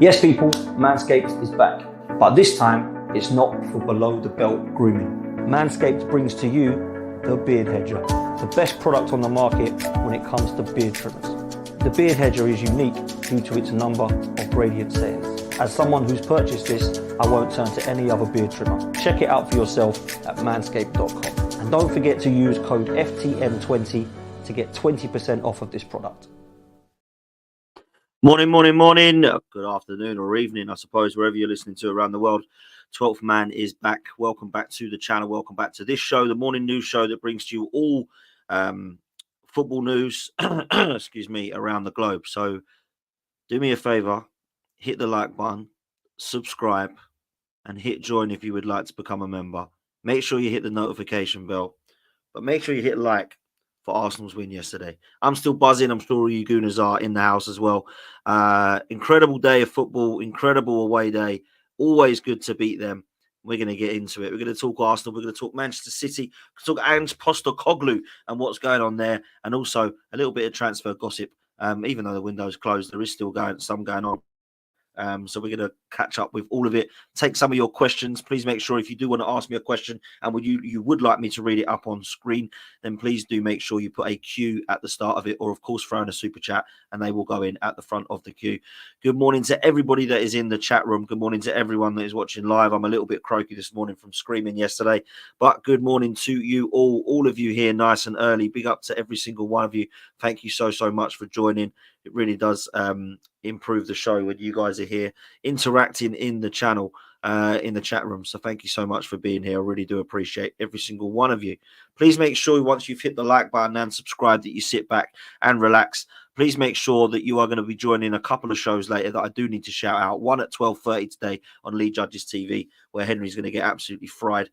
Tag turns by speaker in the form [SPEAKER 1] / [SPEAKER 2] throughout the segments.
[SPEAKER 1] Yes, people, Manscaped is back, but this time it's not for below the belt grooming. Manscaped brings to you the Beard Hedger, the best product on the market when it comes to beard trimmers. The Beard Hedger is unique due to its number of gradient settings. As someone who's purchased this, I won't turn to any other beard trimmer. Check it out for yourself at manscaped.com. And don't forget to use code FTM20 to get 20% off of this product.
[SPEAKER 2] Morning. Good afternoon or evening, I suppose, wherever you're listening to around the world. 12th Man is back. Welcome back to the channel. Welcome back to this show, the morning news show that brings to you all football news, excuse me, around the globe. So do me a favor, hit the like button, subscribe, and hit join if you would like to become a member. Make sure you hit the notification bell, but make sure you hit like for Arsenal's win yesterday. I'm still buzzing. I'm sure you Gooners are in the house as well. Incredible day of football, incredible away day. Always good to beat them. We're going to get into it. We're going to talk Arsenal. We're going to talk Manchester City. We're going to talk Ange Postecoglou and what's going on there. And also a little bit of transfer gossip. Even though the window's closed, there is still some going on. So we're going to catch up with all of it, take some of your questions. Please make sure if you do want to ask me a question and you would like me to read it up on screen, then please do make sure you put a Q at the start of it, or of course throw in a super chat and they will go in at the front of the queue. Good morning to everybody that is in the chat room. Good morning to everyone that is watching live. I'm a little bit croaky this morning from screaming yesterday, but good morning to you all of you here nice and early. Big up to every single one of you. Thank you so much for joining. It really does improve the show when you guys are here interacting in the channel, in the chat room. So thank you so much for being here. I really do appreciate every single one of you. Please make sure once you've hit the like button and subscribe that you sit back and relax. Please make sure that you are going to be joining a couple of shows later that I do need to shout out. One at 12:30 today on Lee Judges TV, where Henry's going to get absolutely fried.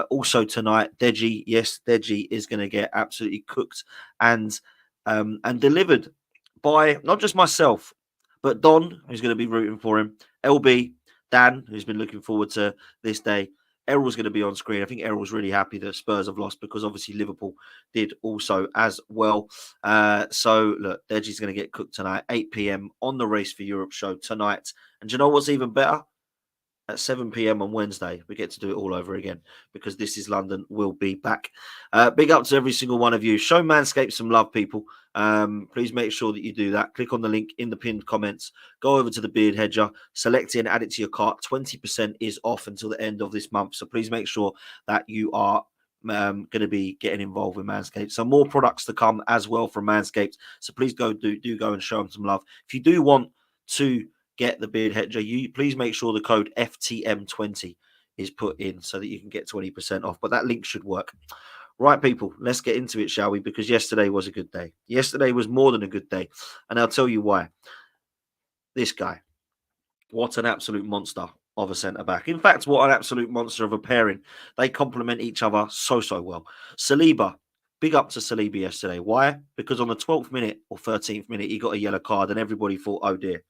[SPEAKER 2] Also tonight, Deji, yes, Deji is going to get absolutely cooked and delivered by not just myself, but Don, who's going to be rooting for him, LB, Dan, who's been looking forward to this day. Errol's going to be on screen. I think Errol's really happy that Spurs have lost because obviously Liverpool did also as well. So look, Deji's going to get cooked tonight, 8 p.m. on the Race for Europe show tonight. And do you know what's even better? At 7 p.m. on Wednesday, we get to do it all over again because This Is London will be back. Big up to every single one of you. Show Manscaped some love, people. Please make sure that you do that. Click on the link in the pinned comments. Go over to the Beard Hedger, select it and add it to your cart. 20% is off until the end of this month. So please make sure that you are going to be getting involved with Manscaped. So more products to come as well from Manscaped. So please go and show them some love. If you do want to get the Beard Hedger, you please make sure the code FTM20 is put in so that you can get 20% off. But that link should work. Right, people, let's get into it, shall we? Because yesterday was a good day. Yesterday was more than a good day. And I'll tell you why. This guy, what an absolute monster of a centre-back. In fact, what an absolute monster of a pairing. They complement each other so well. Saliba, big up to Saliba yesterday. Why? Because on the 12th minute or 13th minute, he got a yellow card and everybody thought, oh dear.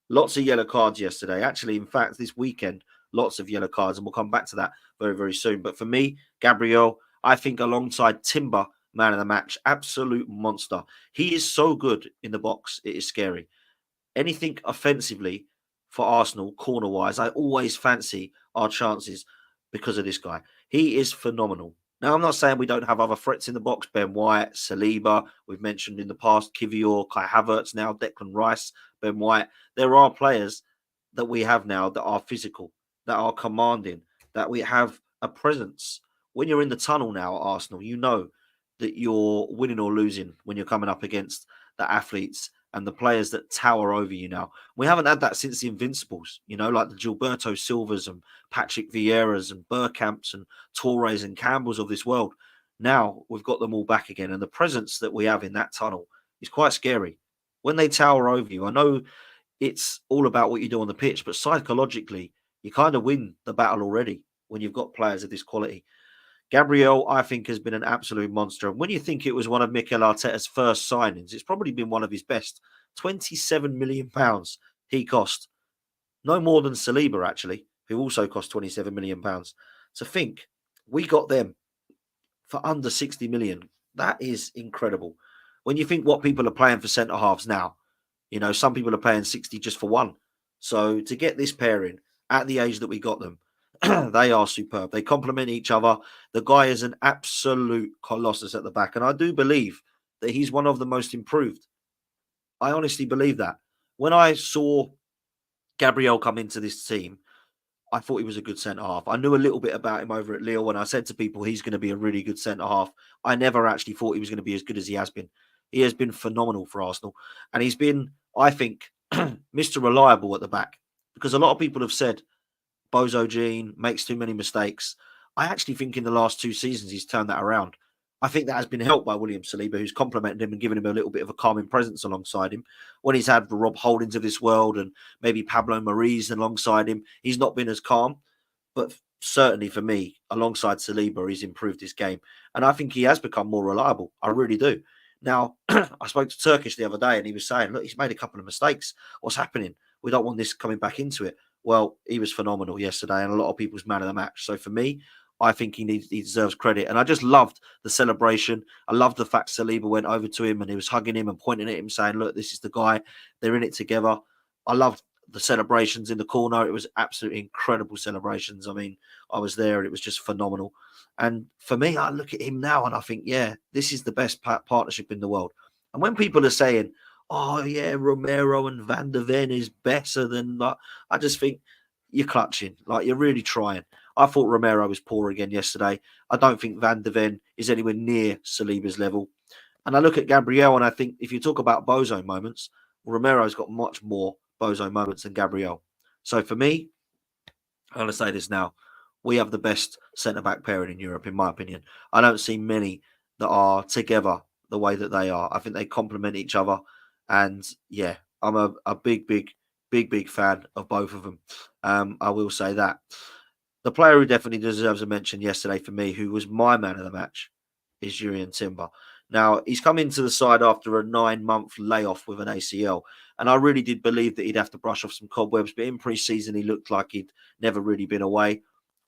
[SPEAKER 2] Lots of yellow cards yesterday. Actually, in fact, this weekend, lots of yellow cards, and we'll come back to that very soon. But for me, Gabriel, I think alongside Timber, man of the match, absolute monster. He is so good in the box. It is scary. Anything offensively for Arsenal, corner-wise, I always fancy our chances because of this guy. He is phenomenal. Now, I'm not saying we don't have other threats in the box. Ben White, Saliba, we've mentioned in the past, Kivior, Kai Havertz now, Declan Rice, Ben White. There are players that we have now that are physical, that are commanding, that we have a presence. When you're in the tunnel now at Arsenal, you know that you're winning or losing when you're coming up against the athletes and the players that tower over you now. We haven't had that since the Invincibles, like the Gilberto Silvas and Patrick Vieiras and Bergkamps and Torres and Campbells of this world. Now we've got them all back again. And the presence that we have in that tunnel is quite scary. When they tower over you, I know it's all about what you do on the pitch, but psychologically, you kind of win the battle already when you've got players of this quality. Gabriel, I think, has been an absolute monster. And when you think it was one of Mikel Arteta's first signings, it's probably been one of his best. £27 million he cost. No more than Saliba, actually, who also cost £27 million. To think, we got them for under 60 million. That is incredible. When you think what people are paying for centre-halves now, some people are paying 60 just for one. So to get this pairing at the age that we got them, they are superb. They complement each other. The guy is an absolute colossus at the back. And I do believe that he's one of the most improved. I honestly believe that. When I saw Gabriel come into this team, I thought he was a good centre half. I knew a little bit about him over at Lille, and I said to people he's going to be a really good centre half. I never actually thought he was going to be as good as he has been. He has been phenomenal for Arsenal, and he's been, I think, Mr. Reliable at the back, because a lot of people have said Bozo Jean makes too many mistakes. I actually think in the last 2 seasons he's turned that around. I think that has been helped by William Saliba, who's complimented him and given him a little bit of a calming presence alongside him. When he's had the Rob Holdings of this world and maybe Pablo Maurice alongside him, he's not been as calm. But certainly for me, alongside Saliba, he's improved his game. And I think he has become more reliable. I really do. Now, I spoke to Turkish the other day and he was saying, look, he's made a couple of mistakes. What's happening? We don't want this coming back into it. Well, he was phenomenal yesterday and a lot of people's man of the match. So for me, I think he deserves credit. And I just loved the celebration. I loved the fact Saliba went over to him and he was hugging him and pointing at him saying, look, this is the guy. They're in it together. I loved the celebrations in the corner. It was absolutely incredible celebrations. I mean, I was there and it was just phenomenal. And for me, I look at him now and I think, yeah, this is the best partnership in the world. And when people are saying, oh, yeah, Romero and Van der Ven is better than that, I just think you're clutching. Like, you're really trying. I thought Romero was poor again yesterday. I don't think Van der Ven is anywhere near Saliba's level. And I look at Gabriel and I think if you talk about bozo moments, Romero's got much more bozo moments than Gabriel. So for me, I'm going to say this now. We have the best centre-back pairing in Europe, in my opinion. I don't see many that are together the way that they are. I think they complement each other. And yeah, I'm a big fan of both of them. I will say that. The player who definitely deserves a mention yesterday for me, who was my man of the match, is Jurriën Timber. Now, he's come into the side after a 9-month layoff with an ACL, and I really did believe that he'd have to brush off some cobwebs, but in pre-season, he looked like he'd never really been away.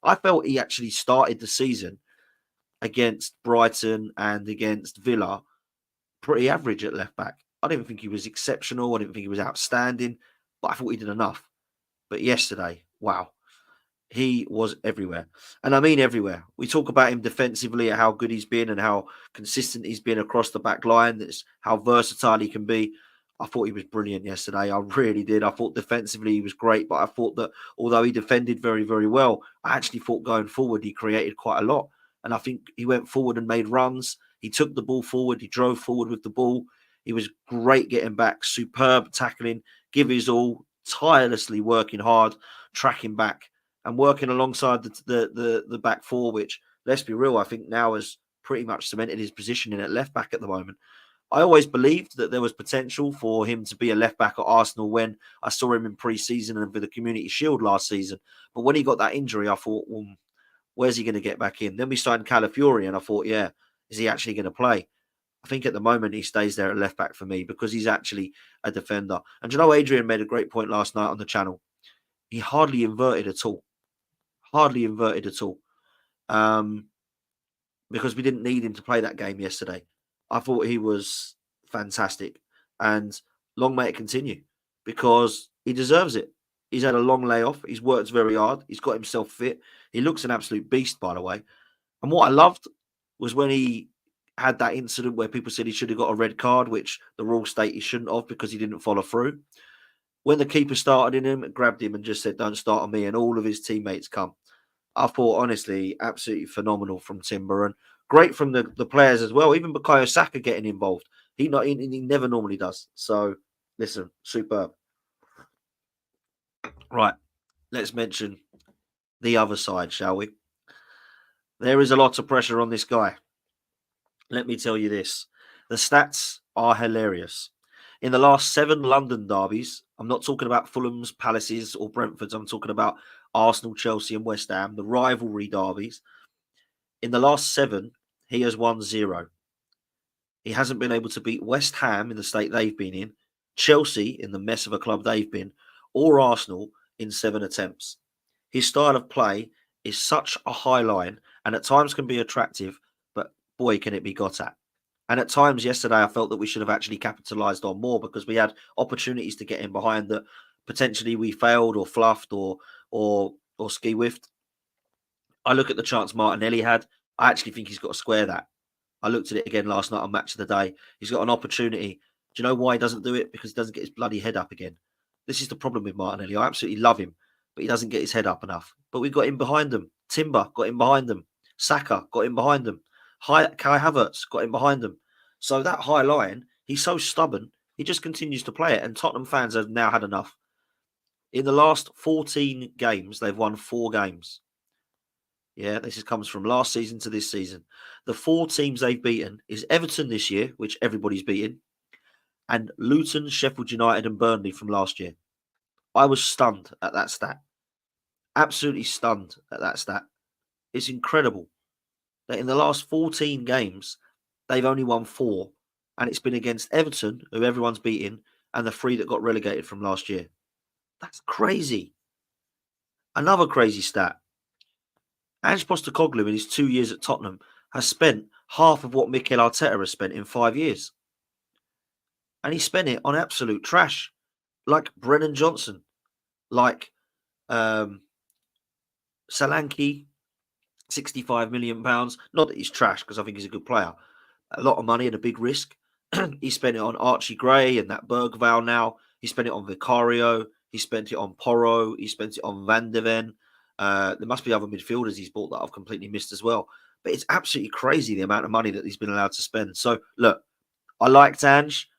[SPEAKER 2] I felt he actually started the season against Brighton and against Villa pretty average at left-back. I didn't think he was exceptional. I didn't think he was outstanding, but I thought he did enough. But yesterday, wow. He was everywhere. And I mean everywhere. We talk about him defensively, how good he's been and how consistent he's been across the back line. That's how versatile he can be. I thought he was brilliant yesterday. I really did. I thought defensively he was great, but I thought that although he defended very, very well, I actually thought going forward he created quite a lot. And I think he went forward and made runs. He took the ball forward. He drove forward with the ball. He was great getting back, superb tackling, give his all, tirelessly working hard, tracking back, and working alongside the back four, which, let's be real, I think now has pretty much cemented his position in at left back at the moment. I always believed that there was potential for him to be a left back at Arsenal when I saw him in pre-season and with the Community Shield last season. But when he got that injury, I thought, well, where's he going to get back in? Then we signed Calafiori and I thought, yeah, is he actually going to play? I think at the moment he stays there at left back for me because he's actually a defender. And you know, Adrian made a great point last night on the channel. He hardly inverted at all. Because we didn't need him to play that game yesterday. I thought he was fantastic. And long may it continue because he deserves it. He's had a long layoff. He's worked very hard. He's got himself fit. He looks an absolute beast, by the way. And what I loved was when he had that incident where people said he should have got a red card, which the rules state he shouldn't have because he didn't follow through. When the keeper started in him, grabbed him and just said, don't start on me, and all of his teammates come. I thought, honestly, absolutely phenomenal from Timber and great from the players as well. Even Bukayo Saka getting involved. He never normally does. So, listen, superb. Right, let's mention the other side, shall we? There is a lot of pressure on this guy. Let me tell you this. The stats are hilarious. In the last 7 London derbies, I'm not talking about Fulham's, Palace's or Brentford's. I'm talking about Arsenal, Chelsea and West Ham, the rivalry derbies. In the last 7, he has won 0. He hasn't been able to beat West Ham in the state they've been in, Chelsea in the mess of a club they've been, or Arsenal in 7 attempts. His style of play is such a high line and at times can be attractive, but boy, can it be got at. And at times yesterday, I felt that we should have actually capitalised on more because we had opportunities to get in behind that potentially we failed or fluffed or ski whiffed. I look at the chance Martinelli had. I actually think he's got to square that. I looked at it again last night on Match of the Day. He's got an opportunity. Do you know why he doesn't do it? Because he doesn't get his bloody head up again. This is the problem with Martinelli. I absolutely love him, but he doesn't get his head up enough. But we got him behind them. Timber got him behind them. Saka got him behind them. Kai Havertz got him behind them. So that high line, he's so stubborn. He just continues to play it. And Tottenham fans have now had enough. In the last 14 games, they've won 4 games. Yeah, this comes from last season to this season. The 4 teams they've beaten is Everton this year, which everybody's beaten, and Luton, Sheffield United and Burnley from last year. I was stunned at that stat. Absolutely stunned at that stat. It's incredible that in the last 14 games, they've only won 4, and it's been against Everton, who everyone's beaten, and the 3 that got relegated from last year. That's crazy. Another crazy stat. Ange Postecoglou in his 2 years at Tottenham has spent half of what Mikel Arteta has spent in 5 years. And he spent it on absolute trash. Like Brennan Johnson, like Solanke, £65 million. Not that he's trash, because I think he's a good player. A lot of money and a big risk. He spent it on Archie Gray and that Bergvall now. He spent it on Vicario. He spent it on Porro. He spent it on Van de Ven. There must be other midfielders he's bought that I've completely missed as well. But it's absolutely crazy the amount of money that he's been allowed to spend. So, look, I liked Ange.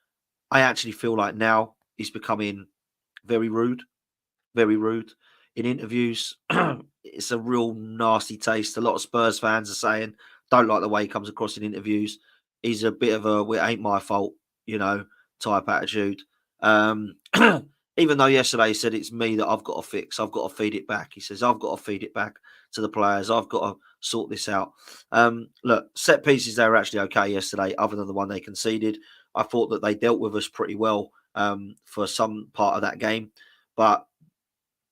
[SPEAKER 2] I actually feel like now he's becoming very rude. Very rude. In interviews, it's a real nasty taste. A lot of Spurs fans are saying, don't like the way he comes across in interviews. He's a bit of a, well, it ain't my fault, type attitude. Even though yesterday he said it's me that I've got to fix, I've got to feed it back. He says, I've got to feed it back to the players. I've got to sort this out. Look, set pieces, they were actually okay yesterday, other than the one they conceded. I thought that they dealt with us pretty well for some part of that game. But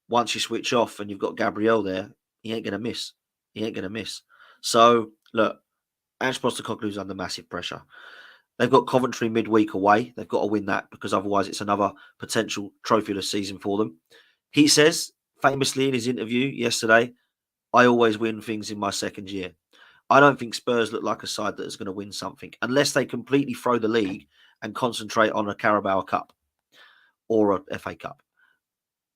[SPEAKER 2] once you switch off and you've got Gabriel there, he ain't going to miss. He ain't going to miss. So, look, Ange Postecoglou's under massive pressure. They've got Coventry midweek away. They've got to win that, because otherwise it's another potential trophyless season for them. He says, famously in his interview yesterday, I always win things in my second year. I don't think Spurs look like a side that is going to win something unless they completely throw the league and concentrate on a Carabao Cup or a FA Cup.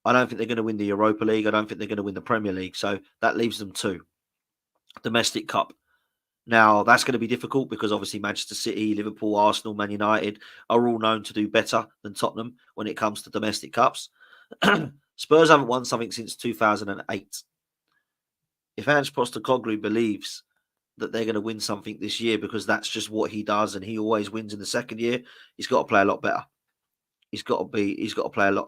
[SPEAKER 2] I don't think they're going to win the Europa League. I don't think they're going to win the Premier League. So that leaves them 2. Domestic Cup. Now, that's going to be difficult because obviously Manchester City, Liverpool, Arsenal, Man United are all known to do better than Tottenham when it comes to domestic cups. Spurs haven't won something since 2008. If Ange Postecoglou believes that they're going to win something this year because that's just what he does and he always wins in the second year, he's got to play a lot better. He's got to play a lot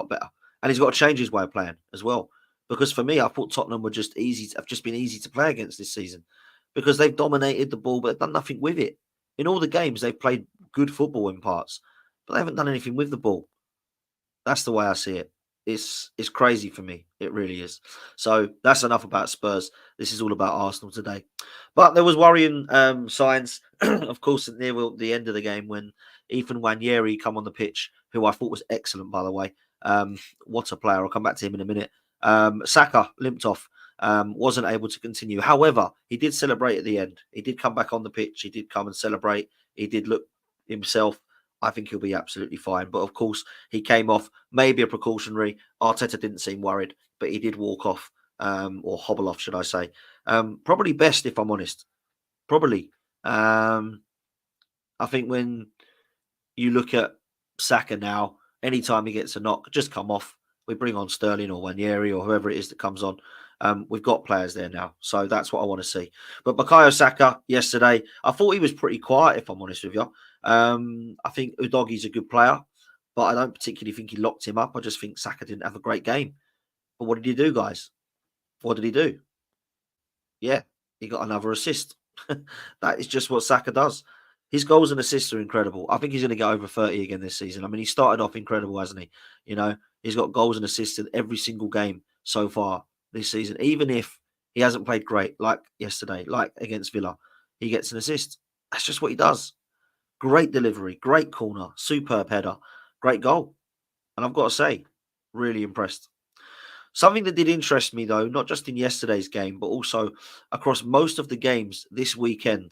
[SPEAKER 2] better. And he's got to change his way of playing as well. Because for me, I thought Tottenham have just been easy to play against this season, because they've dominated the ball, but they've done nothing with it. In all the games, they've played good football in parts, but they haven't done anything with the ball. That's the way I see it. It's crazy for me. It really is. So that's enough about Spurs. This is all about Arsenal today. But there was worrying signs, of course, near the end of the game when Ethan Nwaneri come on the pitch, who I thought was excellent, by the way. What a player. I'll come back to him in a minute. Saka limped off. Wasn't able to continue. However, he did celebrate at the end. He did come back on the pitch. He did come and celebrate. He did look himself. I think he'll be absolutely fine. But of course, he came off, maybe a precautionary. Arteta didn't seem worried, but he did walk off, or hobble off, should I say. Probably best, if I'm honest. Probably. I think when you look at Saka now, anytime he gets a knock, just come off. We bring on Sterling or Nwaneri or whoever it is that comes on. We've got players there now. So that's what I want to see. But Bukayo Saka yesterday, I thought he was pretty quiet, if I'm honest with you. I think Udogi's a good player, but I don't particularly think he locked him up. I just think Saka didn't have a great game. But what did he do, guys? What did he do? Yeah, he got another assist. That is just what Saka does. His goals and assists are incredible. I think he's going to get over 30 again this season. I mean, he started off incredible, hasn't he? He's got goals and assists in every single game so far this season. Even if he hasn't played great, like yesterday, like against Villa, he gets an assist. That's just what he does. Great delivery, great corner, superb header, great goal. And I've got to say, Really impressed. Something that did interest me, though, not just in yesterday's game, but also across most of the games this weekend,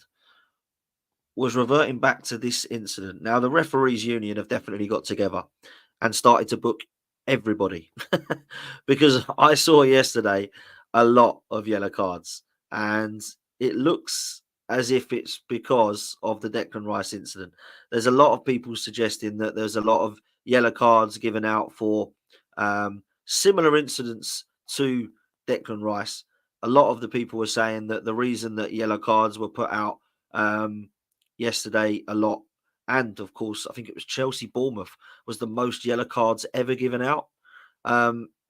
[SPEAKER 2] was reverting back to this incident. Now, the referees union have definitely got together and started to book everybody because I saw yesterday a lot of yellow cards, and it looks as if it's because of the Declan Rice incident. There's a lot of people suggesting that there's a lot of yellow cards given out for similar incidents to Declan Rice. A lot of the people were saying that the reason that yellow cards were put out yesterday a lot, and of course, I think it was Chelsea Bournemouth was the most yellow cards ever given out,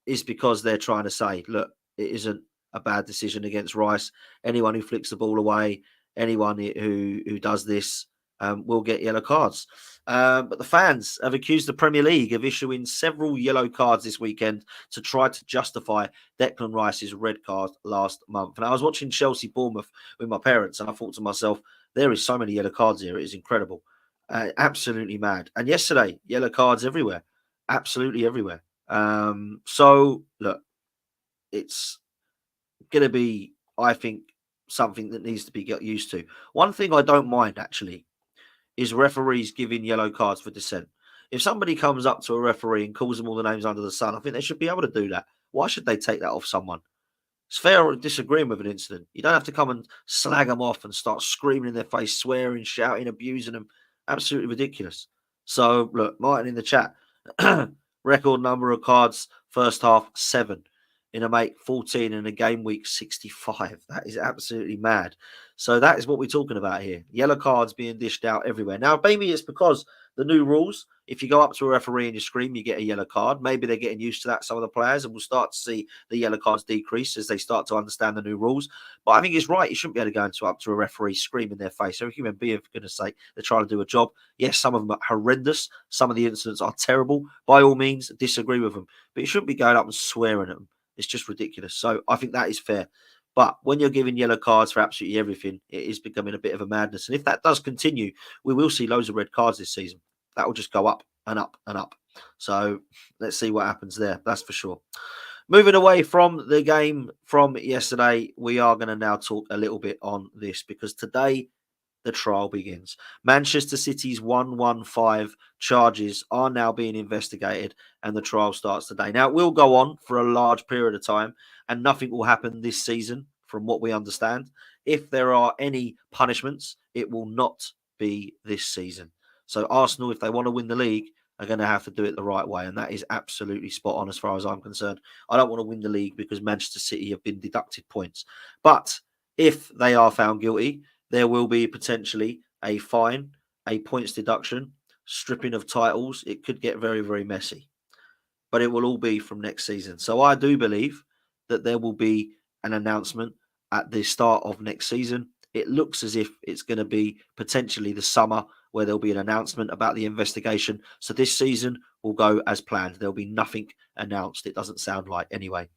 [SPEAKER 2] is because they're trying to say, look, it isn't a bad decision against Rice. Anyone who flicks the ball away, anyone who does this will get yellow cards. But the fans have accused the Premier League of issuing several yellow cards this weekend to try to justify Declan Rice's red card last month. And I was watching Chelsea Bournemouth with my parents, and I thought to myself, there is so many yellow cards here. It is incredible. Absolutely mad. And yesterday, yellow cards everywhere. Absolutely everywhere. So, look, it's going to be, I think, something that needs to be got used to. One thing I don't mind, actually, is referees giving yellow cards for dissent. If somebody comes up to a referee and calls them all the names under the sun, I think they should be able to do that. Why should they take that off someone? It's fair disagreeing with an incident. You don't have to come and slag them off and start screaming in their face, swearing, shouting, abusing them. Absolutely ridiculous. So, look, Martin in the chat, record number of cards, first half, 7. In a mate, 14. In a game week, 65. That is absolutely mad. So that is what we're talking about here. Yellow cards being dished out everywhere. Now, maybe it's because the new rules, if you go up to a referee and you scream, you get a yellow card. Maybe they're getting used to that, some of the players, and we'll start to see the yellow cards decrease as they start to understand the new rules. But I think it's right. You shouldn't be able to go up to a referee, scream in their face. Every human being, for goodness sake, they're trying to do a job. Yes, some of them are horrendous. Some of the incidents are terrible. By all means, disagree with them. But you shouldn't be going up and swearing at them. It's just ridiculous. So I think that is fair. But when you're giving yellow cards for absolutely everything, it is becoming a bit of a madness. And if that does continue, we will see loads of red cards this season. That will just go up and up and up. So let's see what happens there. That's for sure. Moving away from the game from yesterday, we are going to now talk a little bit on this because today the trial begins. Manchester City's 115 charges are now being investigated and the trial starts today. Now, it will go on for a large period of time and nothing will happen this season, from what we understand. If there are any punishments, it will not be this season. So Arsenal, if they want to win the league, are going to have to do it the right way. And that is absolutely spot on as far as I'm concerned. I don't want to win the league because Manchester City have been deducted points. But if they are found guilty, there will be potentially a fine, a points deduction, stripping of titles. It could get very, very messy. But it will all be from next season. So I do believe that there will be an announcement at the start of next season. It looks as if it's going to be potentially the summer where there'll be an announcement about the investigation. So this season will go as planned. There'll be nothing announced. It doesn't sound like anyway.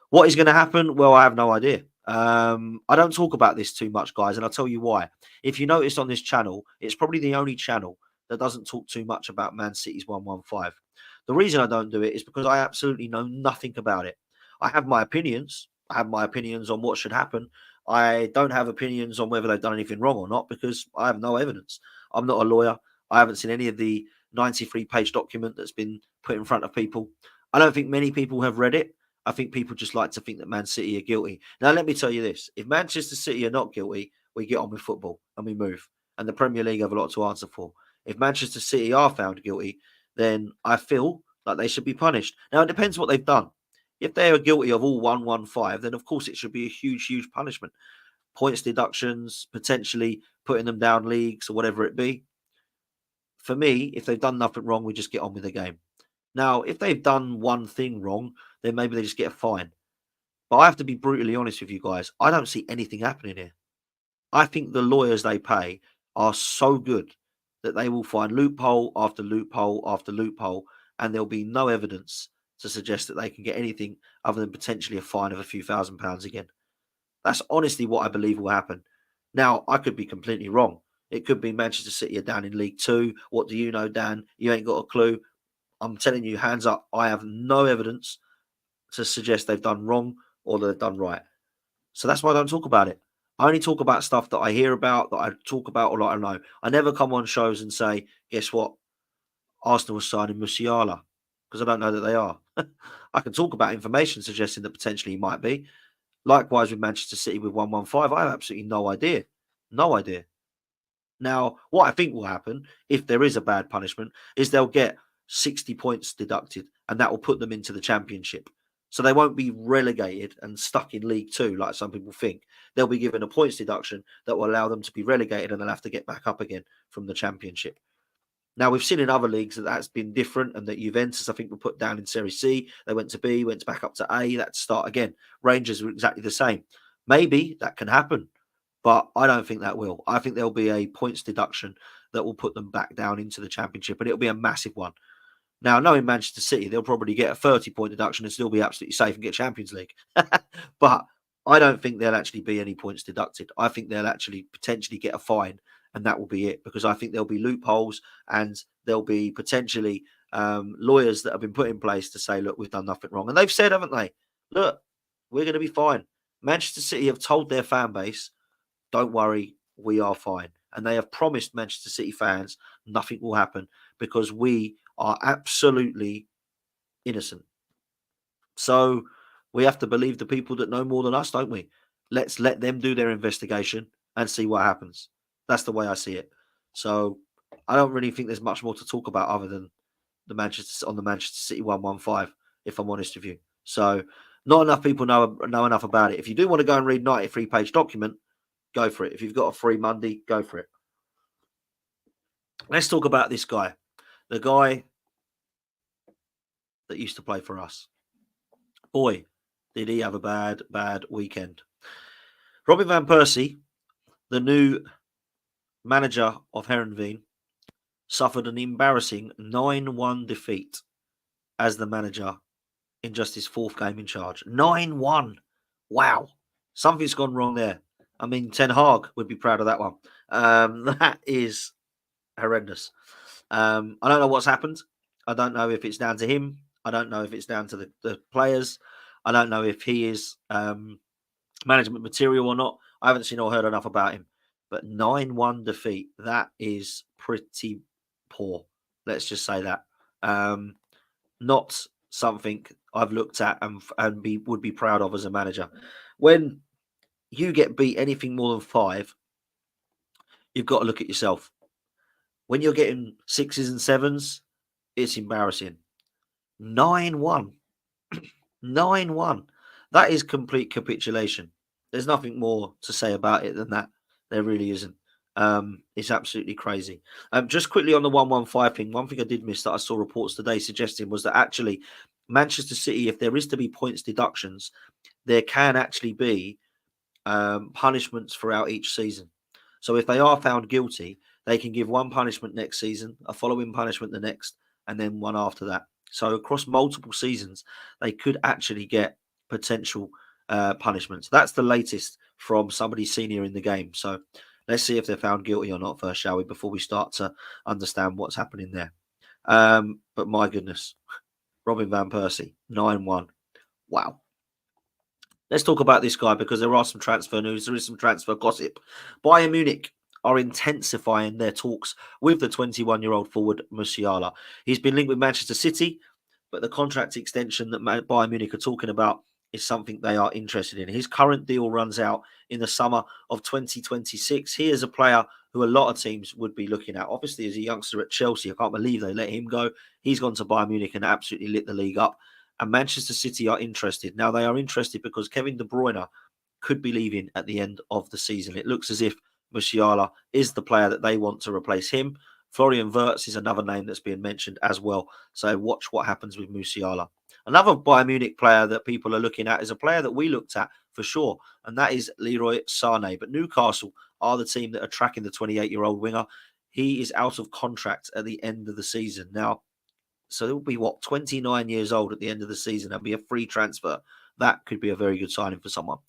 [SPEAKER 2] What is going to happen? Well, I have no idea. I don't talk about this too much, guys, and I'll tell you why. If you notice on this channel, it's probably the only channel that doesn't talk too much about Man City's 115. The reason I don't do it is because I absolutely know nothing about it. I have my opinions. I have my opinions on what should happen. I don't have opinions on whether they've done anything wrong or not because I have no evidence. I'm not a lawyer. I haven't seen any of the 93-page document that's been put in front of people. I don't think many people have read it. I think people just like to think that Man City are guilty. Now, let me tell you this. If Manchester City are not guilty, we get on with football and we move. And the Premier League have a lot to answer for. If Manchester City are found guilty, then I feel like they should be punished. Now, it depends what they've done. If they are guilty of all 115, then of course it should be a huge, huge punishment. Points deductions, potentially putting them down leagues or whatever it be. For me, if they've done nothing wrong, we just get on with the game. Now, if they've done one thing wrong, then maybe they just get a fine. But I have to be brutally honest with you guys. I don't see anything happening here. I think the lawyers they pay are so good that they will find loophole after loophole after loophole, and there'll be no evidence to suggest that they can get anything other than potentially a fine of a few £1,000s again. That's honestly what I believe will happen. Now, I could be completely wrong. It could be Manchester City are down in League Two. What do you know, Dan? You ain't got a clue. I'm telling you, hands up, I have no evidence to suggest they've done wrong or they've done right. So that's why I don't talk about it. I only talk about stuff that I hear about, that I talk about, or that I know. I never come on shows and say, guess what? Arsenal was signing Musiala, because I don't know that they are. I can talk about information suggesting that potentially he might be. Likewise with Manchester City with 115, I have absolutely no idea. No idea. Now, what I think will happen, if there is a bad punishment, is they'll get 60 points deducted, and that will put them into the Championship. So they won't be relegated and stuck in League Two like some people think. They'll be given a points deduction that will allow them to be relegated, and they'll have to get back up again from the Championship. Now, we've seen in other leagues that that's been different, and that Juventus, I think, were put down in Serie C. They went to B, went back up to A. That's start again. Rangers were exactly the same. Maybe that can happen, but I don't think that will. I think there'll be a points deduction that will put them back down into the Championship, and it'll be a massive one. Now, knowing Manchester City, they'll probably get a 30-point deduction and still be absolutely safe and get Champions League. But I don't think there'll actually be any points deducted. I think they'll actually potentially get a fine, and that will be it, because I think there'll be loopholes, and there'll be potentially lawyers that have been put in place to say, look, we've done nothing wrong. And they've said, haven't they? Look, we're going to be fine. Manchester City have told their fan base, don't worry, we are fine. And they have promised Manchester City fans nothing will happen, because we are absolutely innocent. So we have to believe the people that know more than us, don't we? Let's let them do their investigation and see what happens. That's the way I see it. So I don't really think there's much more to talk about other than the Manchester City 115, if I'm honest with you. So not enough people know enough about it. If you do want to go and read 93-page document, go for it. If you've got a free Monday, go for it. Let's talk about this guy. The guy that used to play for us. Boy, did he have a bad weekend. Robin van Persie, the new manager of Heerenveen, suffered an embarrassing 9-1 defeat as the manager in just his fourth game in charge. 9-1. Wow. Something's gone wrong there. I mean, Ten Hag would be proud of that one. That is horrendous. I don't know what's happened. I don't know if it's down to him. I don't know if it's down to the players. I don't know if he is management material or not. I haven't seen or heard enough about him. But 9-1 defeat, that is pretty poor. Let's just say that. Not something I've looked at and would be proud of as a manager. When you get beat anything more than 5, you've got to look at yourself. When you're getting 6s and 7s, it's embarrassing. 9-1. 9-1. That is complete capitulation. There's nothing more to say about it than that. There really isn't. It's absolutely crazy. Just quickly on the 115 thing, one thing I did miss that I saw reports today suggesting was that actually Manchester City, if there is to be points deductions, there can actually be punishments throughout each season. So if they are found guilty, they can give one punishment next season, a following punishment the next, and then one after that. So across multiple seasons, they could actually get potential punishments. That's the latest from somebody senior in the game. So let's see if they're found guilty or not first, shall we, before we start to understand what's happening there. But my goodness, Robin van Persie, 9-1. Wow. Let's talk about this guy because there are some transfer news. There is some transfer gossip. Bayern Munich are intensifying their talks with the 21-year-old forward Musiala. He's been linked with Manchester City, but the contract extension that Bayern Munich are talking about is something they are interested in. His current deal runs out in the summer of 2026. He is a player who a lot of teams would be looking at. Obviously, as a youngster at Chelsea, I can't believe they let him go. He's gone to Bayern Munich and absolutely lit the league up. And Manchester City are interested. Now, they are interested because Kevin De Bruyne could be leaving at the end of the season. It looks as if Musiala is the player that they want to replace him. Florian Wirtz is another name that's being mentioned as well. So watch what happens with Musiala. Another Bayern Munich player that people are looking at is a player that we looked at for sure, and that is Leroy Sané. But Newcastle are the team that are tracking the 28-year-old winger. He is out of contract at the end of the season. Now, so he'll be, 29 years old at the end of the season. That'll be a free transfer. That could be a very good signing for someone.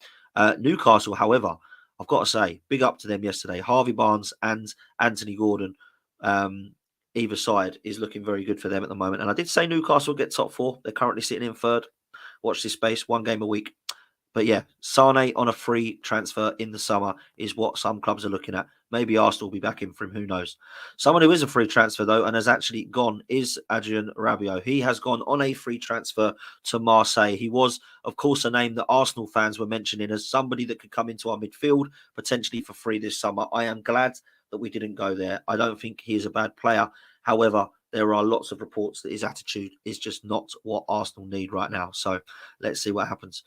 [SPEAKER 2] Newcastle, however, I've got to say, big up to them yesterday. Harvey Barnes and Anthony Gordon either side is looking very good for them at the moment. And I did say Newcastle will get top 4. They're currently sitting in 3rd. Watch this space, 1 game a week. But yeah, Sane on a free transfer in the summer is what some clubs are looking at. Maybe Arsenal will be back in for him, who knows. Someone who is a free transfer, though, and has actually gone is Adrien Rabiot. He has gone on a free transfer to Marseille. He was, of course, a name that Arsenal fans were mentioning as somebody that could come into our midfield, potentially for free this summer. I am glad that we didn't go there. I don't think he is a bad player. However, there are lots of reports that his attitude is just not what Arsenal need right now. So let's see what happens.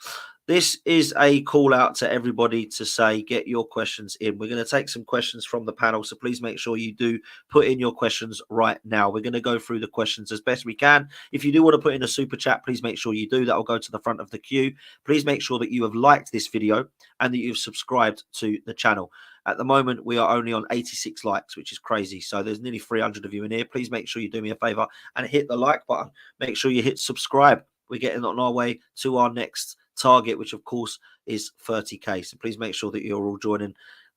[SPEAKER 2] This is a call out to everybody to say, get your questions in. We're going to take some questions from the panel. So please make sure you do put in your questions right now. We're going to go through the questions as best we can. If you do want to put in a super chat, please make sure you do. That will go to the front of the queue. Please make sure that you have liked this video and that you've subscribed to the channel. At the moment, we are only on 86 likes, which is crazy. So there's nearly 300 of you in here. Please make sure you do me a favor and hit the like button. Make sure you hit subscribe. We're getting on our way to our next target, which of course is 30k. So please make sure that you're all joining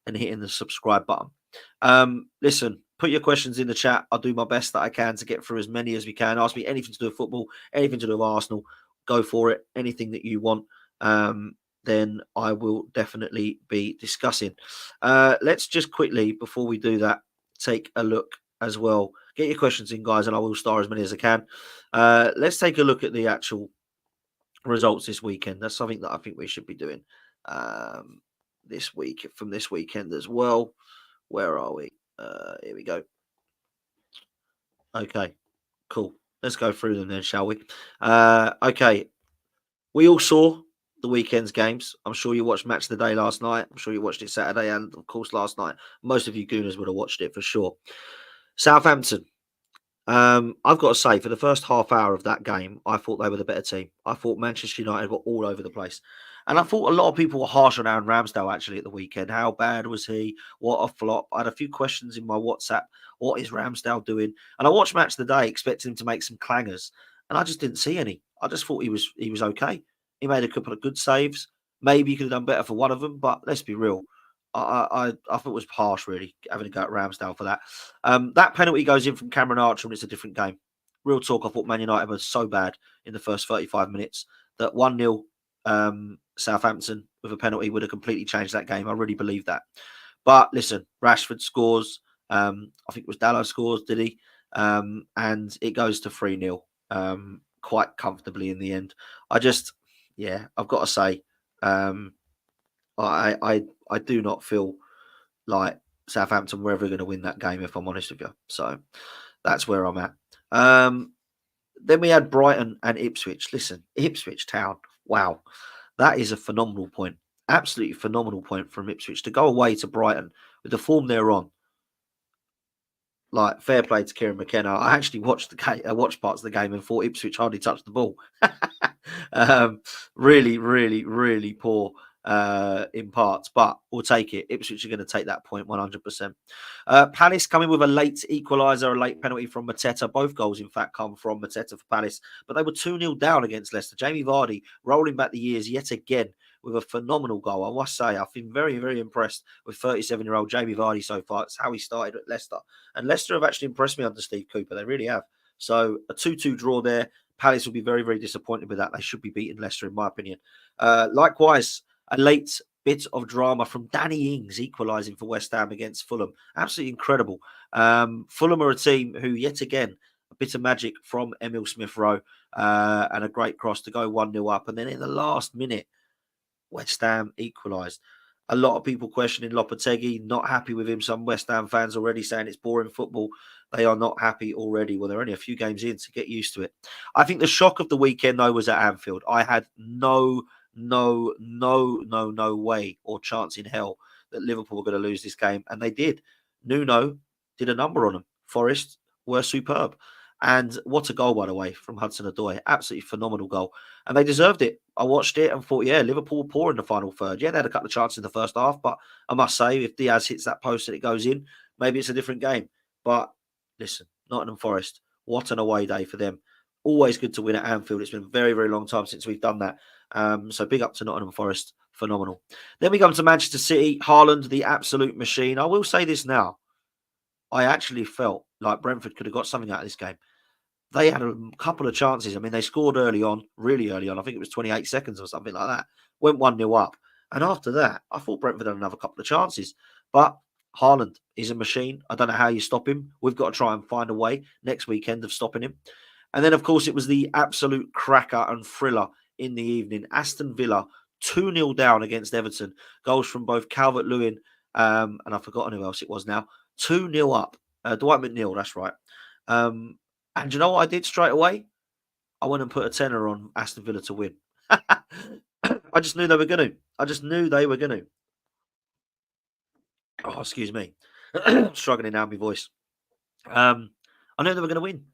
[SPEAKER 2] and hitting the subscribe button. Listen, put your questions in the chat. I'll do my best that I can to get through as many as we can. Ask me anything to do with football, anything to do with Arsenal. Go for it. Anything that you want. Then I will definitely be discussing. Let's just quickly, before we do that, take a look as well. Get your questions in, guys, and I will star as many as I can. Let's take a look at the actual results this weekend. That's something that I think we should be doing this week, from this weekend as well. Where are we? Here we go. Okay, cool. Let's go through them then, shall we? Okay, we all saw the weekend's games. I'm sure you watched Match of the Day last night. I'm sure you watched it Saturday and, of course, last night. Most of you Gooners would have watched it for sure. Southampton. I've got to say, for the first half hour of that game, I thought they were the better team. I thought Manchester United were all over the place. And I thought a lot of people were harsh on Aaron Ramsdale, actually, at the weekend. How bad was he? What a flop. I had a few questions in my WhatsApp. What is Ramsdale doing? And I watched Match of the Day expecting him to make some clangers. And I just didn't see any. I just thought he was okay. He made a couple of good saves. Maybe he could have done better for one of them, but let's be real. I thought it was harsh, really, having to go at Ramsdale for that. That penalty goes in from Cameron Archer, and it's a different game. Real talk, I thought Man United was so bad in the first 35 minutes that 1-0 Southampton with a penalty would have completely changed that game. I really believe that. But listen, Rashford scores. I think it was Dalot scores, did he? And it goes to 3-0 quite comfortably in the end. I've got to say, I do not feel like Southampton were ever going to win that game, if I'm honest with you. So that's where I'm at. Then we had Brighton and Ipswich. Listen, Ipswich Town. Wow. That is a phenomenal point. Absolutely phenomenal point from Ipswich to go away to Brighton with the form they're on. Like, fair play to Kieran McKenna. I actually watched parts of the game and thought Ipswich hardly touched the ball. Really, really, really poor in parts, but we'll take it. Ipswich are going to take that point 100%. Palace coming with a late equaliser, a late penalty from Mateta. Both goals, in fact, come from Mateta for Palace, but they were 2-0 down against Leicester. Jamie Vardy rolling back the years yet again with a phenomenal goal. I must say, I've been very, very impressed with 37-year-old Jamie Vardy so far. It's how he started at Leicester. And Leicester have actually impressed me under Steve Cooper. They really have. So a 2-2 draw there. Palace will be very, very disappointed with that. They should be beating Leicester, in my opinion. Likewise, a late bit of drama from Danny Ings equalising for West Ham against Fulham. Absolutely incredible. Fulham are a team who, yet again, a bit of magic from Emil Smith-Rowe and a great cross to go 1-0 up. And then in the last minute, West Ham equalised. A lot of people questioning Lopetegui, not happy with him. Some West Ham fans already saying it's boring football. They are not happy already. Well, they're only a few games in, to get used to it. I think the shock of the weekend, though, was at Anfield. I had no way or chance in hell that Liverpool were going to lose this game. And they did. Nuno did a number on them. Forest were superb. And what a goal, by the way, from Hudson-Odoi. Absolutely phenomenal goal. And they deserved it. I watched it and thought, yeah, Liverpool were poor in the final third. Yeah, they had a couple of chances in the first half. But I must say, if Diaz hits that post and it goes in, maybe it's a different game. But listen, Nottingham Forest, what an away day for them. Always good to win at Anfield. It's been a very, very long time since we've done that. So big up to Nottingham Forest. Phenomenal. Then we come to Manchester City. Haaland, the absolute machine. I will say this now. I actually felt like Brentford could have got something out of this game. They had a couple of chances. I mean, they scored early on, really early on. I think it was 28 seconds or something like that. Went 1-0 up. And after that, I thought Brentford had another couple of chances. But Haaland is a machine. I don't know how you stop him. We've got to try and find a way next weekend of stopping him. And then, of course, it was the absolute cracker and thriller in the evening. Aston Villa 2-0 down against Everton. Goals from both Calvert-Lewin and I've forgotten who else it was now. 2-0 up. Dwight McNeil, that's right. And you know what I did straight away? I went and put a tenner on Aston Villa to win. I just knew they were going to. I just knew they were going to. Oh, excuse me. Struggling now with my voice. I knew they were going to win.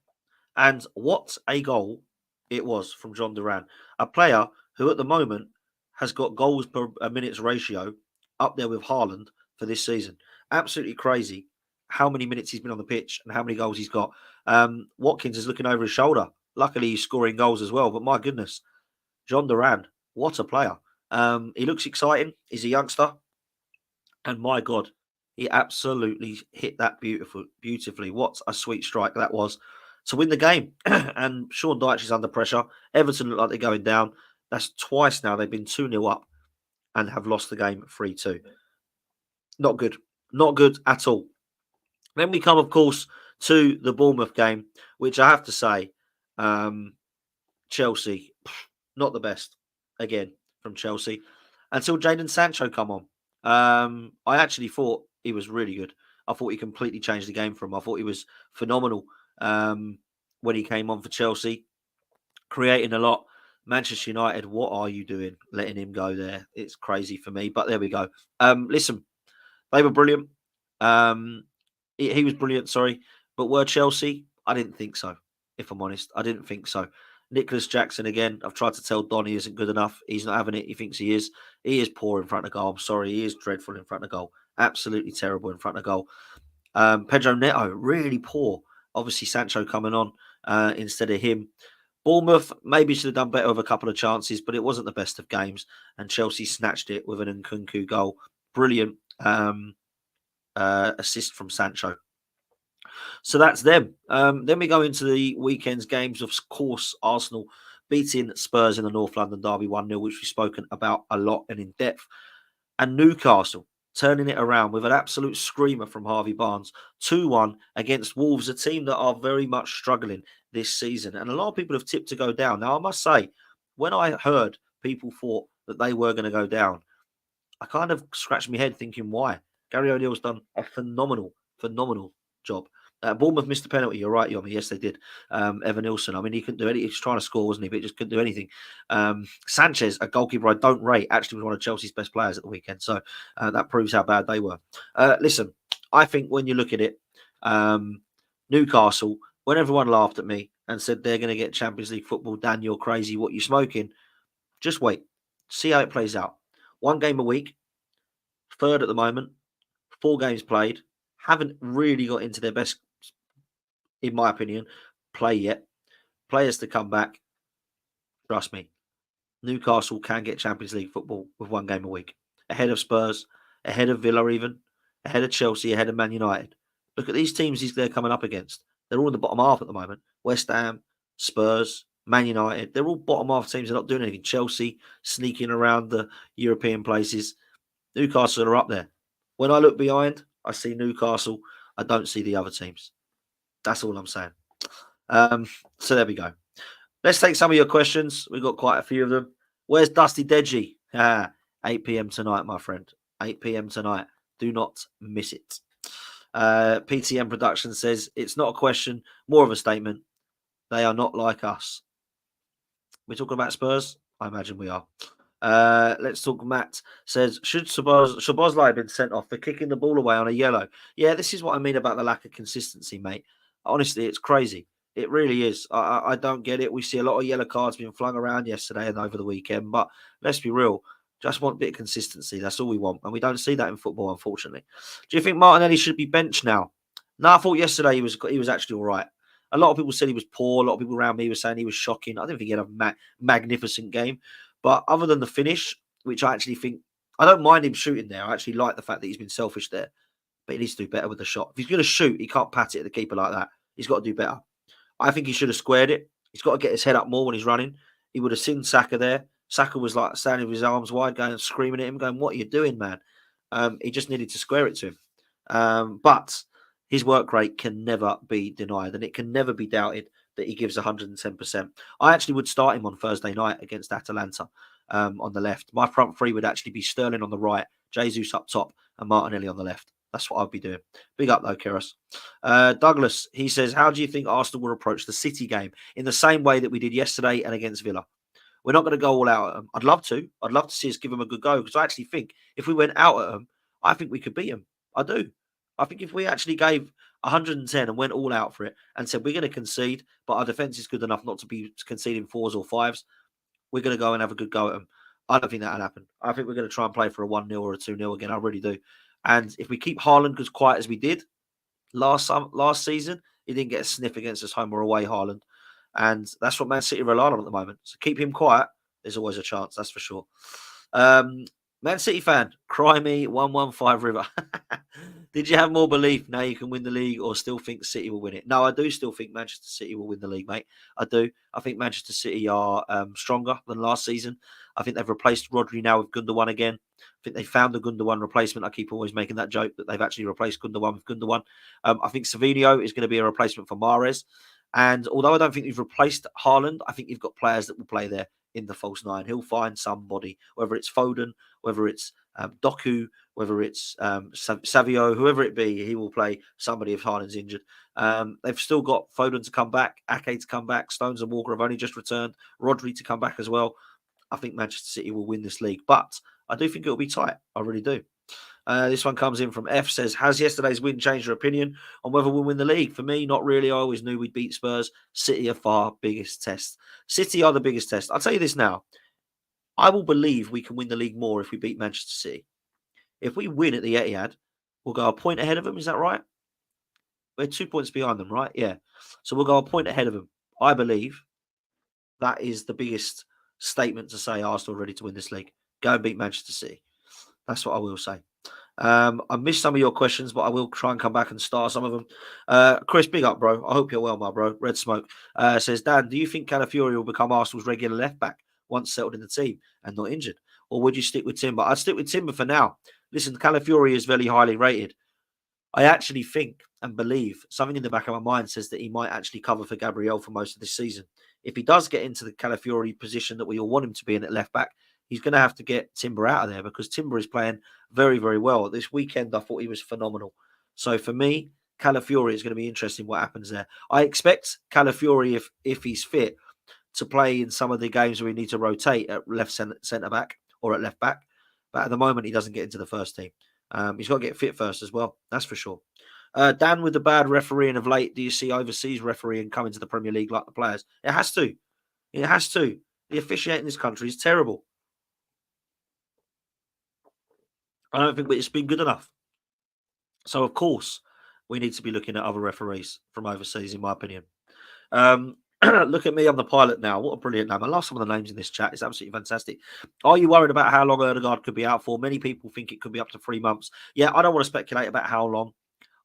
[SPEAKER 2] And what a goal it was from John Duran. A player who at the moment has got goals per minutes ratio up there with Haaland for this season. Absolutely crazy how many minutes he's been on the pitch and how many goals he's got. Watkins is looking over his shoulder. Luckily, he's scoring goals as well. But my goodness, John Duran, what a player. He looks exciting. He's a youngster. And my God, he absolutely hit that beautifully. What a sweet strike that was to win the game. And Sean Dyche is under pressure. Everton look like they're going down. That's twice now. They've been 2-0 up and have lost the game 3-2. Not good. Not good at all. Then we come, of course, to the Bournemouth game, which I have to say, Chelsea, not the best, again, from Chelsea, until Jadon Sancho come on. I actually thought he was really good. I thought he completely changed the game for him. I thought he was phenomenal when he came on for Chelsea, creating a lot. Manchester United, what are you doing letting him go there? It's crazy for me, but there we go. Listen, they were brilliant. He was brilliant, sorry. But were Chelsea? I didn't think so, if I'm honest. I didn't think so. Nicholas Jackson, again, I've tried to tell Don he isn't good enough. He's not having it. He thinks he is. He is poor in front of goal. I'm sorry. He is dreadful in front of goal. Absolutely terrible in front of goal. Pedro Neto, really poor. Obviously, Sancho coming on instead of him. Bournemouth maybe should have done better with a couple of chances, but it wasn't the best of games. And Chelsea snatched it with an Nkunku goal. Brilliant assist from Sancho. So that's them. Then we go into the weekend's games. Of course, Arsenal beating Spurs in the North London derby 1-0, which we've spoken about a lot and in depth. And Newcastle turning it around with an absolute screamer from Harvey Barnes. 2-1 against Wolves, a team that are very much struggling this season. And a lot of people have tipped to go down. Now, I must say, when I heard people thought that they were going to go down, I kind of scratched my head thinking, why? Gary O'Neill's done a phenomenal job. Bournemouth missed a penalty. You're right, Yomi. Yes, they did. Evan Nilsson. I mean, he couldn't do anything. He was trying to score, wasn't he? But he just couldn't do anything. Sanchez, a goalkeeper I don't rate, actually was one of Chelsea's best players at the weekend. So that proves how bad they were. Listen, I think when you look at it, Newcastle, when everyone laughed at me and said they're going to get Champions League football, Dan, you're crazy. What you smoking? Just wait. See how it plays out. 1 game a week. Third at the moment. 4 games played. Haven't really got into their best, in my opinion, play yet. Players to come back. Trust me. Newcastle can get Champions League football with 1 game a week. Ahead of Spurs, ahead of Villa even, ahead of Chelsea, ahead of Man United. Look at these teams they're coming up against. They're all in the bottom half at the moment. West Ham, Spurs, Man United. They're all bottom half teams. They're not doing anything. Chelsea sneaking around the European places. Newcastle are up there. When I look behind, I see Newcastle. I don't see the other teams. That's all I'm saying. So there we go. Let's take some of your questions. We've got quite a few of them. Where's Dusty Deji? 8 p.m. tonight, my friend. 8 p.m. tonight. Do not miss it. PTM Production says, it's not a question, more of a statement. They are not like us. We're talking about Spurs? I imagine we are. Let's talk. Matt says, should Szoboszlai have been sent off for kicking the ball away on a yellow? Yeah, this is what I mean about the lack of consistency, mate. Honestly, it's crazy. It really is. I don't get it. We see a lot of yellow cards being flung around yesterday and over the weekend, but let's be real. Just want a bit of consistency. That's all we want. And we don't see that in football, unfortunately. Do you think Martinelli should be benched now? No, I thought yesterday he was actually all right. A lot of people said he was poor. A lot of people around me were saying he was shocking. I didn't think he had a magnificent game. But other than the finish, which I actually think, I don't mind him shooting there. I actually like the fact that he's been selfish there. but he needs to do better with the shot. If he's going to shoot, he can't pat it at the keeper like that. He's got to do better. I think he should have squared it. He's got to get his head up more when he's running. He would have seen Saka there. Saka was like standing with his arms wide, going and screaming at him, going, "What are you doing, man?" He just needed to square it to him. But his work rate can never be denied, and it can never be doubted that he gives 110%. I actually would start him on Thursday night against Atalanta on the left. My front three would actually be Sterling on the right, Jesus up top, and Martinelli on the left. That's what I'd be doing. Big up, though, Keras. Douglas, he says, how do you think Arsenal will approach the City game? In the same way that we did yesterday and against Villa. We're not going to go all out at them. I'd love to. I'd love to see us give them a good go, because I actually think if we went out at them, I think we could beat them. I do. I think if we actually gave 110 and went all out for it and said, we're going to concede, but our defence is good enough not to be conceding 4s or 5s, we're going to go and have a good go at them. I don't think that'll happen. I think we're going to try and play for a 1-0 or a 2-0 again. I really do. And if we keep Haaland as quiet as we did last season, he didn't get a sniff against us, home or away, Haaland. And that's what Man City rely on at the moment. So keep him quiet. There's always a chance, that's for sure. Man City fan, cry me 115 River. Did you have more belief now you can win the league, or still think City will win it? No, I do still think Manchester City will win the league, mate. I do. I think Manchester City are stronger than last season. I think they've replaced Rodri now with Gundogan again. I think they found the Gundogan replacement. I keep always making that joke that they've actually replaced Gundogan with Gundogan. I think Savinho is going to be a replacement for Mahrez. And although I don't think you've replaced Haaland, I think you've got players that will play there in the false nine. He'll find somebody, whether it's Foden, whether it's Doku, whether it's Savio, whoever it be, he will play somebody if Haaland's injured. They've still got Foden to come back, Ake to come back, Stones and Walker have only just returned, Rodri to come back as well. I think Manchester City will win this league, but I do think it'll be tight. I really do. This one comes in from F, says, has yesterday's win changed your opinion on whether we'll win the league? For me, not really. I always knew we'd beat Spurs. City are far biggest test. City are the biggest test. I'll tell you this now. I will believe we can win the league more if we beat Manchester City. If we win at the Etihad, we'll go a point ahead of them. Is that right? We're 2 points behind them, right? Yeah. So we'll go a point ahead of them. I believe that is the biggest statement to say Arsenal are ready to win this league. Go and beat Manchester City. That's what I will say. I missed some of your questions, but I will try and come back and star some of them. Chris, big up, bro. I hope you're well, my bro. Red Smoke says, Dan, do you think Calafiori will become Arsenal's regular left back once settled in the team and not injured? Or would you stick with Timber? I'd stick with Timber for now. Listen, Calafiori is very highly rated. I actually think and believe, something in the back of my mind says that he might actually cover for Gabriel for most of this season. If he does get into the Calafiori position that we all want him to be in at left back, he's going to have to get Timber out of there, because Timber is playing very, very well. This weekend, I thought he was phenomenal. So for me, Calafiori is going to be interesting what happens there. I expect Calafiori, if he's fit, to play in some of the games where we need to rotate at left centre back or at left back. But at the moment, he doesn't get into the first team. He's got to get fit first as well. That's for sure. Dan, with the bad refereeing of late, do you see overseas refereeing coming to the Premier League like the players? It has to. It has to. The officiating in this country is terrible. I don't think it's been good enough. So, of course, we need to be looking at other referees from overseas, in my opinion. Look at me, I'm the pilot now. What a brilliant name. I love some of the names in this chat. It's absolutely fantastic. Are you worried about how long Odegaard could be out for? Many people think it could be up to 3 months. Yeah, I don't want to speculate about how long.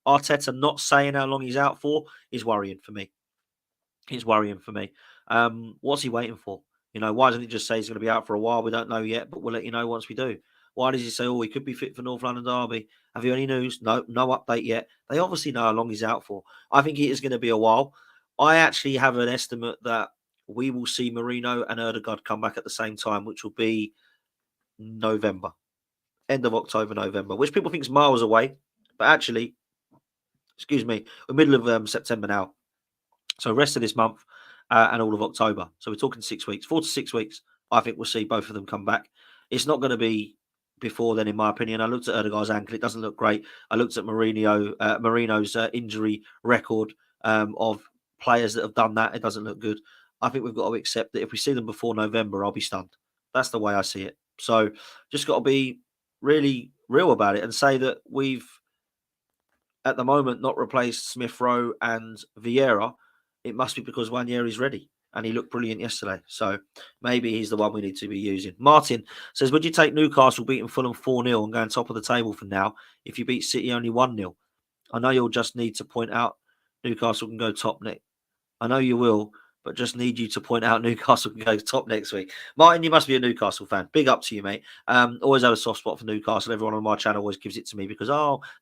[SPEAKER 2] Arteta not saying how long he's out for is worrying for me. It's worrying for me. What's he waiting for? You know, why doesn't he just say he's going to be out for a while? We don't know yet, but we'll let you know once we do. Why does he say, oh, he could be fit for North London Derby? Have you any news? No update yet. They obviously know how long he's out for. I think it is going to be a while. I actually have an estimate that we will see Marino and Odegaard come back at the same time, which will be November. End of October, November, which people think is miles away. But actually, we're middle of September now. So rest of this month and all of October. So we're talking 6 weeks, 4 to 6 weeks. I think we'll see both of them come back. It's not going to be before then, in my opinion. I looked at Odegaard's ankle. It doesn't look great. I looked at Marino's injury record of players that have done that. It doesn't look good. I think we've got to accept that if we see them before November, I'll be stunned. That's the way I see it. So just got to be really real about it and say that we've, at the moment, not replaced Smith Rowe and Vieira. It must be because Wanyeri's ready. and he looked brilliant yesterday. So maybe he's the one we need to be using. Martin says, would you take Newcastle beating Fulham 4-0 and going top of the table for now if you beat City only 1-0? I know you'll just need to point out Newcastle can go top next. I know you will, but just need you to point out Newcastle can go top next week. Martin, you must be a Newcastle fan. Big up to you, mate. Always had a soft spot for Newcastle. Everyone on my channel always gives it to me because,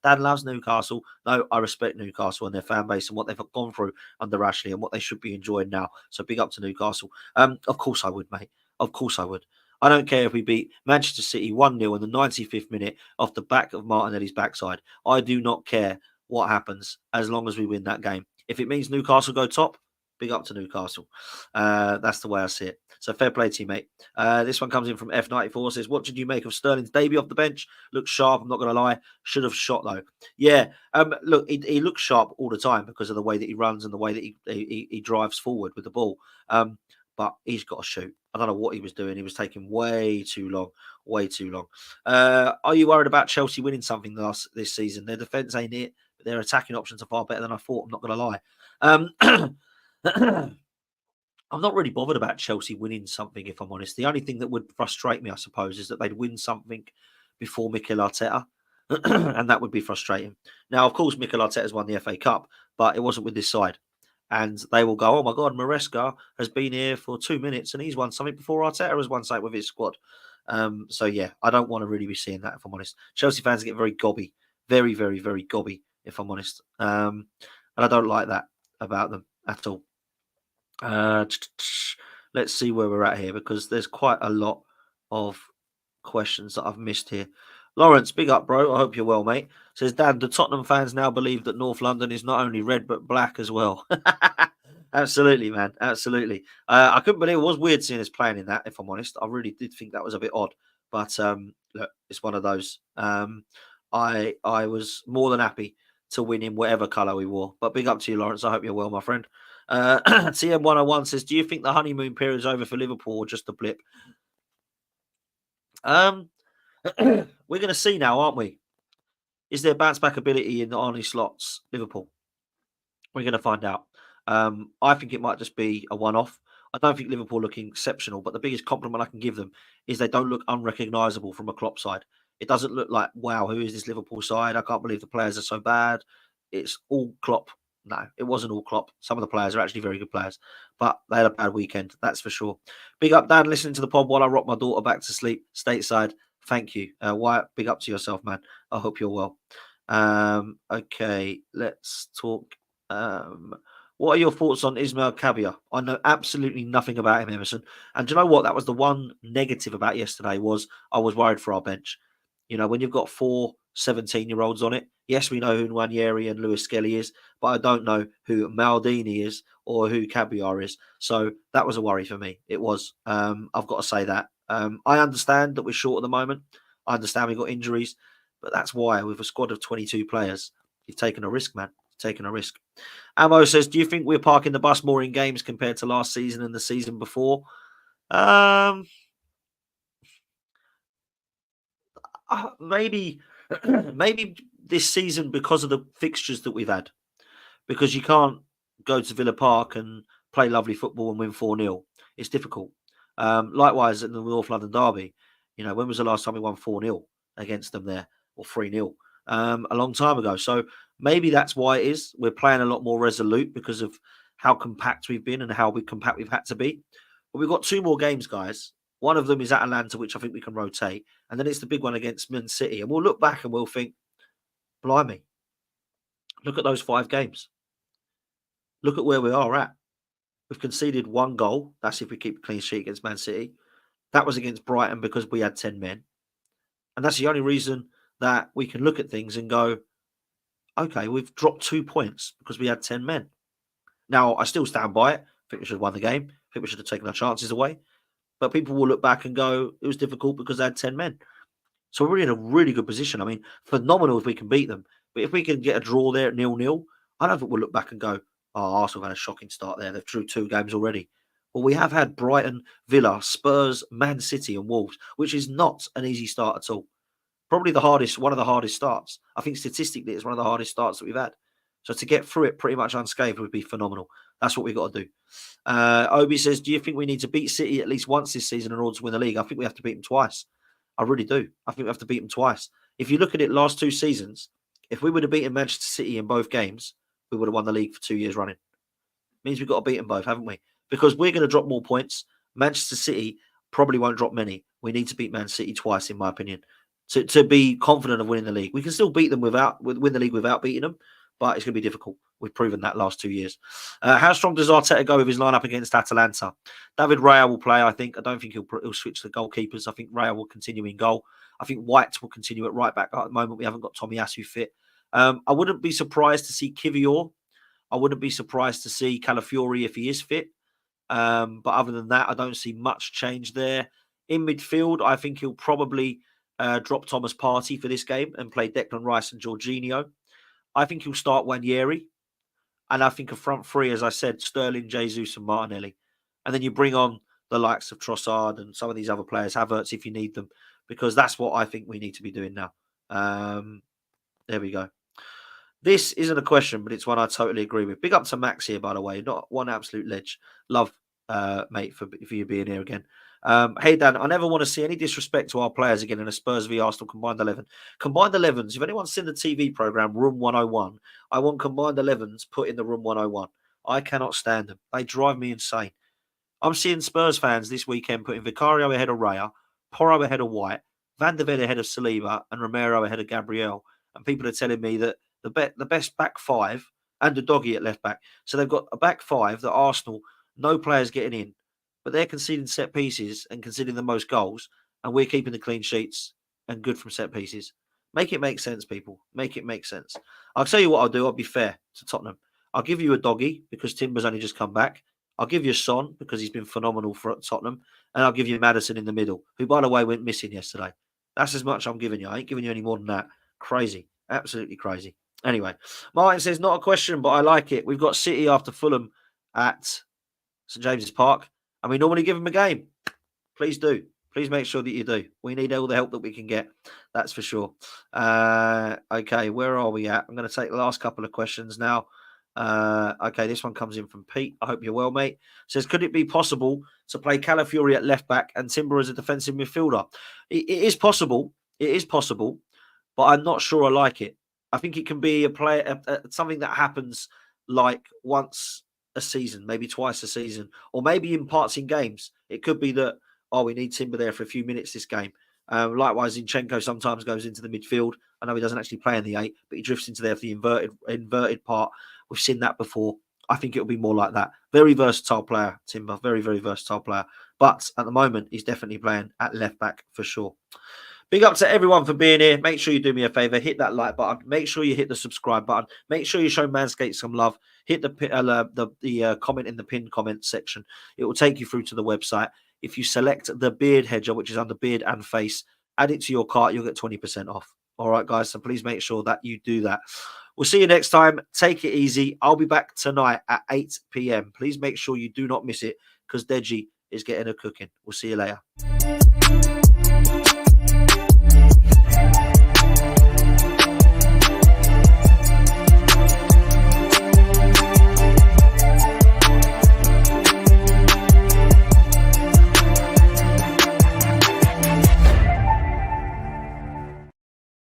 [SPEAKER 2] Dad loves Newcastle. No, I respect Newcastle and their fan base and what they've gone through under Ashley and what they should be enjoying now. So big up to Newcastle. Of course I would, mate. Of course I would. I don't care if we beat Manchester City 1-0 in the 95th minute off the back of Martinelli's backside. I do not care what happens as long as we win that game. If it means Newcastle go top, big up to Newcastle. That's the way I see it. So fair play to you, mate. This one comes in from F94. Says, what did you make of Sterling's debut off the bench? Looks sharp, I'm not going to lie. Should have shot, though. Yeah, look, he looks sharp all the time because of the way that he runs and the way that he drives forward with the ball. But he's got to shoot. I don't know what he was doing. He was taking way too long. Way too long. Are you worried about Chelsea winning something this season? Their defence ain't it, but their attacking options are far better than I thought. I'm not going to lie. I'm not really bothered about Chelsea winning something, if I'm honest. The only thing that would frustrate me, I suppose, is that they'd win something before Mikel Arteta, and that would be frustrating. Now, of course, Mikel Arteta's won the FA Cup, but it wasn't with this side. And they will go, oh my God, Maresca has been here for 2 minutes and he's won something before Arteta has won something with his squad. So, yeah, I don't want to really be seeing that, if I'm honest. Chelsea fans get very gobby, very, very, very gobby, if I'm honest. And I don't like that about them at all. Let's see where we're at here because there's quite a lot of questions that I've missed here. Lawrence, big up, bro. I hope you're well, mate. Says, Dad, the Tottenham fans now believe that North London is not only red but black as well. Absolutely, man. Absolutely. I couldn't believe it was weird seeing us playing in that, if I'm honest. I really did think that was a bit odd. But look, it's one of those. I was more than happy to win in whatever colour we wore. But big up to you, Lawrence. I hope you're well, my friend. TM101 says, do you think the honeymoon period is over for Liverpool or just a blip? We're going to see now, aren't we? Is there bounce back ability in the Arnie slots, Liverpool? We're going to find out. I think it might just be a one-off. I don't think Liverpool looking exceptional, but the biggest compliment I can give them is they don't look unrecognisable from a Klopp side. It doesn't look like, wow, who is this Liverpool side? I can't believe the players are so bad. It's all Klopp. No, it wasn't all Klopp. Some of the players are actually very good players, but they had a bad weekend, that's for sure. Big up, Dan, listening to the pod while I rock my daughter back to sleep stateside. Thank you. Wyatt, big up to yourself, man. I hope you're well. Okay, let's talk. What are your thoughts on Ismail Kabia? I know absolutely nothing about him, Emerson. And do you know what? That was the one negative about yesterday was I was worried for our bench. You know, when you've got 4 17-year-olds on it, yes, we know who Nwaneri and Lewis Skelly is, but I don't know who Maldini is or who Kabia is. So that was a worry for me. It was. I've got to say that. I understand that we're short at the moment. I understand we've got injuries, but that's why with a squad of 22 players, you've taken a risk, man. You've taken a risk. Amo says, do you think we're parking the bus more in games compared to last season and the season before? Maybe this season because of the fixtures that we've had. Because you can't go to Villa Park and play lovely football and win 4-0. It's difficult. Likewise, in the North London derby, you know, when was the last time we won 4-0 against them there or 3-0? A long time ago. So maybe that's why it is. We're playing a lot more resolute because of how compact we've been and how compact we've had to be. But we've got 2 more games, guys. One of them is Atalanta, which I think we can rotate. And then it's the big one against Man City. And we'll look back and we'll think, blimey, look at those 5 games. Look at where we are at. We've conceded 1 goal. That's if we keep a clean sheet against Man City. That was against Brighton because we had 10 men. And that's the only reason that we can look at things and go, okay, we've dropped 2 points because we had 10 men. Now, I still stand by it. I think we should have won the game. I think we should have taken our chances away. But people will look back and go, it was difficult because they had 10 men. So we're in a really good position. I mean, phenomenal if we can beat them. But if we can get a draw there at 0-0, I don't think we'll look back and go, oh, Arsenal had a shocking start there. They've drew 2 games already. Well, we have had Brighton, Villa, Spurs, Man City and Wolves, which is not an easy start at all. Probably one of the hardest starts. I think statistically it's one of the hardest starts that we've had. So to get through it pretty much unscathed would be phenomenal. That's what we've got to do. Obi says, do you think we need to beat City at least once this season in order to win the league? I think we have to beat them twice. I really do. I think we have to beat them twice. If you look at it last 2 seasons, if we would have beaten Manchester City in both games, we would have won the league for 2 years running. Means we've got to beat them both, haven't we? Because we're going to drop more points. Manchester City probably won't drop many. We need to beat Man City twice, in my opinion, to be confident of winning the league. We can still beat them win the league without beating them, but it's going to be difficult. We've proven that last 2 years. How strong does Arteta go with his lineup against Atalanta? David Raya will play, I think. I don't think he'll switch the goalkeepers. I think Raya will continue in goal. I think White will continue at right back. At the moment, we haven't got Tomiyasu fit. I wouldn't be surprised to see Kivior. I wouldn't be surprised to see Calafiori if he is fit. But other than that, I don't see much change there. In midfield, I think he'll probably drop Thomas Partey for this game and play Declan Rice and Jorginho. I think he'll start Wanyeri. And I think a front three, as I said, Sterling, Jesus and Martinelli. And then you bring on the likes of Trossard and some of these other players, Havertz if you need them, because that's what I think we need to be doing now. There we go. This isn't a question, but it's one I totally agree with. Big up to Max here, by the way. Not one absolute ledge. Love, mate, for you being here again. Hey, Dan, I never want to see any disrespect to our players again in a Spurs v Arsenal combined 11. Combined 11s, if anyone's seen the TV programme Room 101, I want combined 11s put in the Room 101. I cannot stand them. They drive me insane. I'm seeing Spurs fans this weekend putting Vicario ahead of Raya, Porro ahead of White, Van der Ven ahead of Saliba, and Romero ahead of Gabriel. And people are telling me that the best back five and the doggy at left back. So they've got a back five that Arsenal, no players getting in, but they're conceding set pieces and conceding the most goals, and we're keeping the clean sheets and good from set pieces. Make it make sense, people. Make it make sense. I'll tell you what I'll do. I'll be fair to Tottenham. I'll give you a doggy because Timber's only just come back. I'll give you Son because he's been phenomenal for Tottenham. And I'll give you Maddison in the middle, who, by the way, went missing yesterday. That's as much I'm giving you. I ain't giving you any more than that. Crazy. Absolutely crazy. Anyway, Martin says, not a question, but I like it. We've got City after Fulham at St James's Park, and we normally give them a game. Please do. Please make sure that you do. We need all the help that we can get. That's for sure. Okay, where are we at? I'm going to take the last couple of questions now. Okay, this one comes in from Pete. I hope you're well, mate. Says, could it be possible to play Calafiori at left back and Timber as a defensive midfielder? It is possible. It is possible, but I'm not sure I like it. I think it can be something that happens like once a season, maybe twice a season, or maybe in parts in games. It could be that, we need Timber there for a few minutes this game. Likewise, Zinchenko sometimes goes into the midfield. I know he doesn't actually play in the 8, but he drifts into there for the inverted part. We've seen that before. I think it'll be more like that. Very versatile player, Timber. Very, very versatile player. But at the moment, he's definitely playing at left back for sure. Big up to everyone for being here. Make sure you do me a favor. Hit that like button. Make sure you hit the subscribe button. Make sure you show Manscaped some love. Hit the comment in the pinned comment section. It will take you through to the website. If you select the beard hedger, which is under beard and face, add it to your cart, you'll get 20% off. All right, guys. So please make sure that you do that. We'll see you next time. Take it easy. I'll be back tonight at 8 p.m. Please make sure you do not miss it because Deji is getting a cooking. We'll see you later.